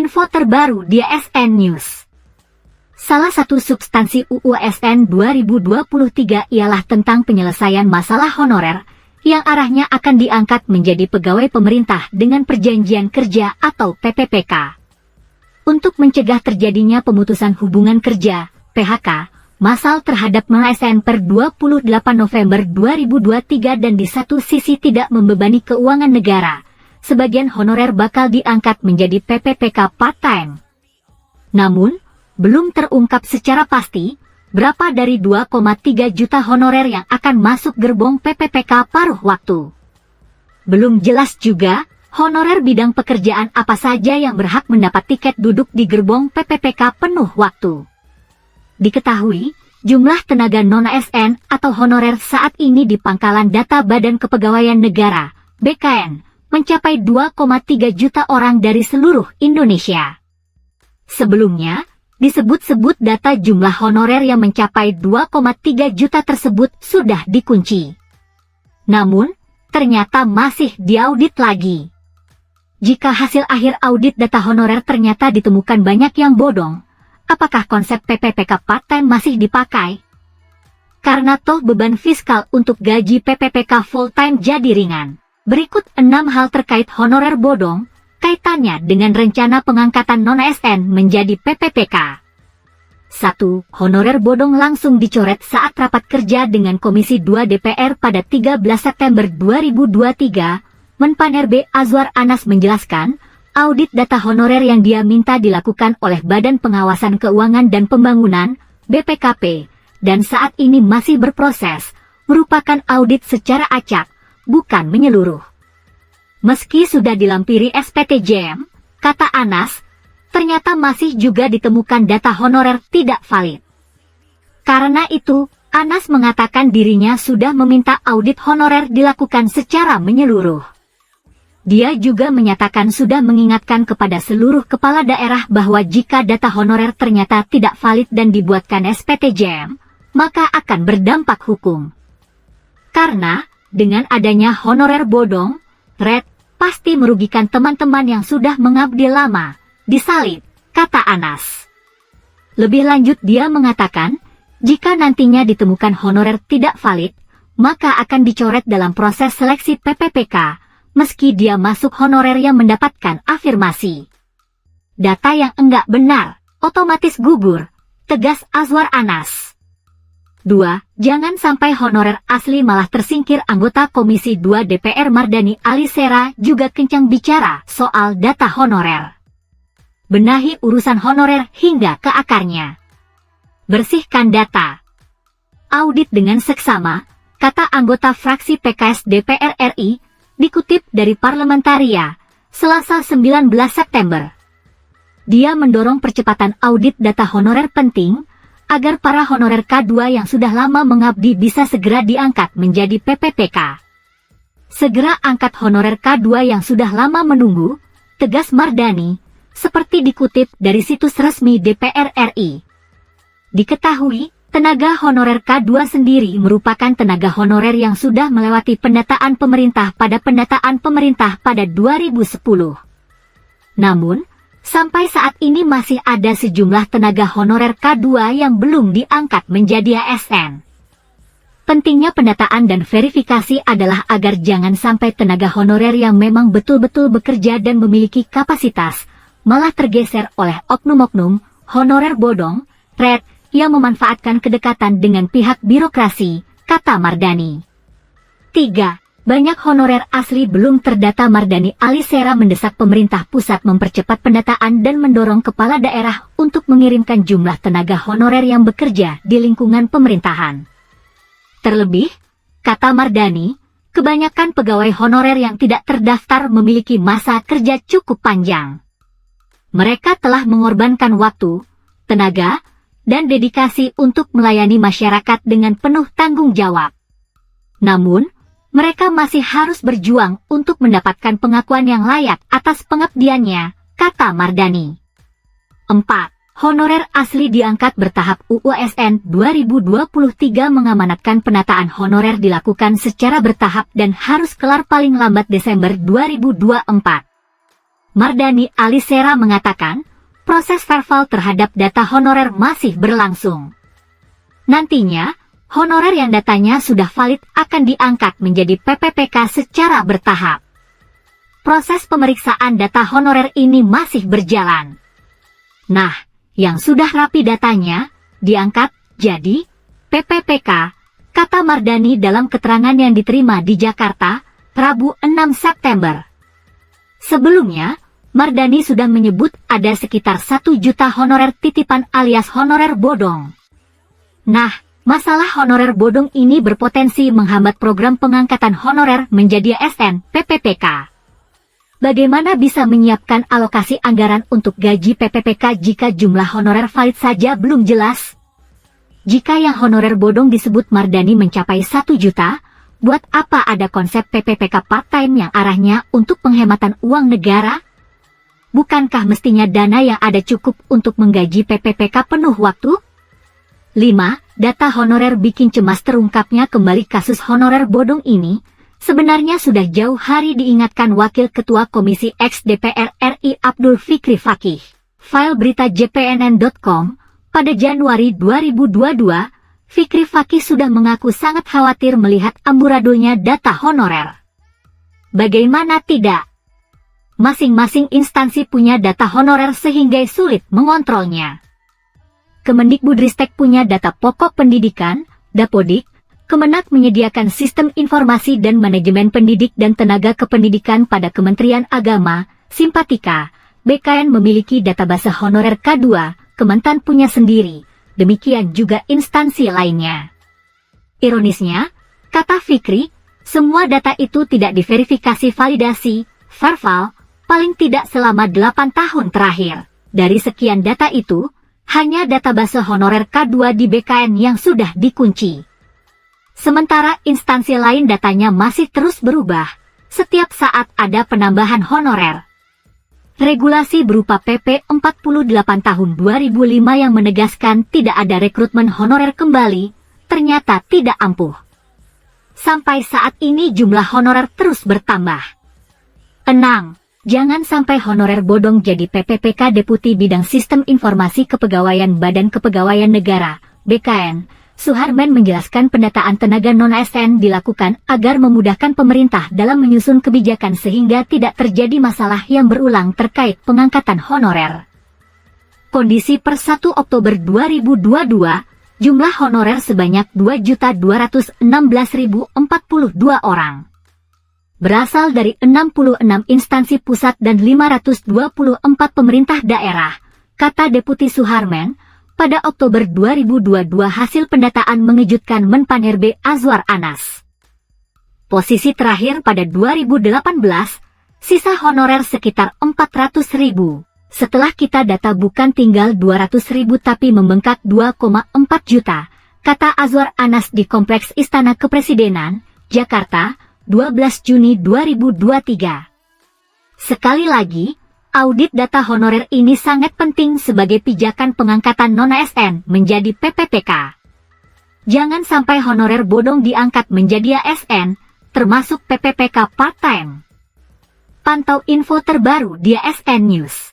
Info terbaru di ASN News. Salah satu substansi UU ASN 2023 ialah tentang penyelesaian masalah honorer yang arahnya akan diangkat menjadi pegawai pemerintah dengan perjanjian kerja atau PPPK. Untuk mencegah terjadinya pemutusan hubungan kerja, PHK, massal terhadap non-ASN per 28 November 2023 dan di satu sisi tidak membebani keuangan negara, sebagian honorer bakal diangkat menjadi PPPK part-time. Namun, belum terungkap secara pasti berapa dari 2,3 juta honorer yang akan masuk gerbong PPPK paruh waktu. Belum jelas juga honorer bidang pekerjaan apa saja yang berhak mendapat tiket duduk di gerbong PPPK penuh waktu. Diketahui, jumlah tenaga non-ASN atau honorer saat ini di Pangkalan Data Badan Kepegawaian Negara, BKN, mencapai 2,3 juta orang dari seluruh Indonesia. Sebelumnya, disebut-sebut data jumlah honorer yang mencapai 2,3 juta tersebut sudah dikunci. Namun, ternyata masih diaudit lagi. Jika hasil akhir audit data honorer ternyata ditemukan banyak yang bodong, apakah konsep PPPK part-time masih dipakai? Karena toh beban fiskal untuk gaji PPPK full-time jadi ringan. Berikut 6 hal terkait honorer bodong, kaitannya dengan rencana pengangkatan non-ASN menjadi PPPK. 1. Honorer bodong langsung dicoret saat rapat kerja dengan Komisi 2 DPR pada 13 September 2023, Menpan RB Azwar Anas menjelaskan, audit data honorer yang dia minta dilakukan oleh Badan Pengawasan Keuangan dan Pembangunan, BPKP, dan saat ini masih berproses, merupakan audit secara acak, bukan menyeluruh. Meski sudah dilampiri SPTJM, kata Anas, ternyata masih juga ditemukan data honorer tidak valid. Karena itu, Anas mengatakan dirinya sudah meminta audit honorer dilakukan secara menyeluruh. Dia juga menyatakan sudah mengingatkan kepada seluruh kepala daerah bahwa jika data honorer ternyata tidak valid dan dibuatkan SPTJM, maka akan berdampak hukum. Karena, dengan adanya honorer bodong, red, pasti merugikan teman-teman yang sudah mengabdi lama, disalib, kata Anas. Lebih lanjut dia mengatakan, jika nantinya ditemukan honorer tidak valid, maka akan dicoret dalam proses seleksi PPPK, meski dia masuk honorer yang mendapatkan afirmasi. Data yang enggak benar, otomatis gugur, tegas Azwar Anas. 2. Jangan sampai honorer asli malah tersingkir. Anggota Komisi 2 DPR Mardani Alisera juga kencang bicara soal data honorer. Benahi urusan honorer hingga ke akarnya. Bersihkan data. Audit dengan seksama, kata anggota fraksi PKS DPR RI, dikutip dari Parlementaria, Selasa 19 September. Dia mendorong percepatan audit data honorer penting, agar para honorer K2 yang sudah lama mengabdi bisa segera diangkat menjadi PPPK. Segera angkat honorer K2 yang sudah lama menunggu, tegas Mardani, seperti dikutip dari situs resmi DPR RI. Diketahui, tenaga honorer K2 sendiri merupakan tenaga honorer yang sudah melewati pendataan pemerintah pada 2010. Namun, sampai saat ini masih ada sejumlah tenaga honorer K2 yang belum diangkat menjadi ASN. Pentingnya pendataan dan verifikasi adalah agar jangan sampai tenaga honorer yang memang betul-betul bekerja dan memiliki kapasitas, malah tergeser oleh oknum-oknum, honorer bodong, red, yang memanfaatkan kedekatan dengan pihak birokrasi, kata Mardani. 3. Banyak honorer asli belum terdata. Mardani Alisera mendesak pemerintah pusat mempercepat pendataan dan mendorong kepala daerah untuk mengirimkan jumlah tenaga honorer yang bekerja di lingkungan pemerintahan. Terlebih, kata Mardani, kebanyakan pegawai honorer yang tidak terdaftar memiliki masa kerja cukup panjang. Mereka telah mengorbankan waktu, tenaga, dan dedikasi untuk melayani masyarakat dengan penuh tanggung jawab. Namun, mereka masih harus berjuang untuk mendapatkan pengakuan yang layak atas pengabdiannya, kata Mardani. 4. Honorer asli diangkat bertahap. UU ASN 2023 mengamanatkan penataan honorer dilakukan secara bertahap dan harus kelar paling lambat Desember 2024. Mardani Alisera mengatakan, proses verval terhadap data honorer masih berlangsung. Nantinya, honorer yang datanya sudah valid akan diangkat menjadi PPPK secara bertahap. Proses pemeriksaan data honorer ini masih berjalan. Nah, yang sudah rapi datanya, diangkat jadi PPPK, kata Mardani dalam keterangan yang diterima di Jakarta, Rabu 6 September. Sebelumnya, Mardani sudah menyebut ada sekitar 1 juta honorer titipan alias honorer bodong. Nah, masalah honorer bodong ini berpotensi menghambat program pengangkatan honorer menjadi ASN PPPK. Bagaimana bisa menyiapkan alokasi anggaran untuk gaji PPPK jika jumlah honorer valid saja belum jelas? Jika yang honorer bodong disebut Mardani mencapai 1 juta, buat apa ada konsep PPPK part-time yang arahnya untuk penghematan uang negara? Bukankah mestinya dana yang ada cukup untuk menggaji PPPK penuh waktu? 5. Data honorer bikin cemas. Terungkapnya kembali kasus honorer bodong ini, sebenarnya sudah jauh hari diingatkan Wakil Ketua Komisi X DPR RI Abdul Fikri Fakih. File berita jpnn.com, pada Januari 2022, Fikri Fakih sudah mengaku sangat khawatir melihat amburadulnya data honorer. Bagaimana tidak? Masing-masing instansi punya data honorer sehingga sulit mengontrolnya. Kemendikbudristek punya data pokok pendidikan, Dapodik. Kemenak menyediakan sistem informasi dan manajemen pendidik dan tenaga kependidikan pada Kementerian Agama, Simpatika. BKN memiliki database honorer K2, Kementan punya sendiri, demikian juga instansi lainnya. Ironisnya, kata Fikri, semua data itu tidak diverifikasi validasi, verval, paling tidak selama 8 tahun terakhir. Dari sekian data itu, hanya database honorer K2 di BKN yang sudah dikunci. Sementara instansi lain datanya masih terus berubah, setiap saat ada penambahan honorer. Regulasi berupa PP 48 tahun 2005 yang menegaskan tidak ada rekrutmen honorer kembali, ternyata tidak ampuh. Sampai saat ini jumlah honorer terus bertambah. Tenang, jangan sampai honorer bodong jadi PPPK. Deputi Bidang Sistem Informasi Kepegawaian Badan Kepegawaian Negara, BKN, Suharman menjelaskan pendataan tenaga non-ASN dilakukan agar memudahkan pemerintah dalam menyusun kebijakan sehingga tidak terjadi masalah yang berulang terkait pengangkatan honorer. Kondisi per 1 Oktober 2022, jumlah honorer sebanyak 2.216.042 orang. Berasal dari 66 instansi pusat dan 524 pemerintah daerah, kata Deputi Suharman. Pada Oktober 2022 hasil pendataan mengejutkan Menpan RB Azwar Anas. Posisi terakhir pada 2018, sisa honorer sekitar 400.000. Setelah kita data bukan tinggal 200.000 tapi membengkak 2,4 juta, kata Azwar Anas di Kompleks Istana Kepresidenan, Jakarta, 12 Juni 2023. Sekali lagi, audit data honorer ini sangat penting sebagai pijakan pengangkatan non-ASN menjadi PPPK. Jangan sampai honorer bodong diangkat menjadi ASN, termasuk PPPK part-time. Pantau info terbaru di ASN News.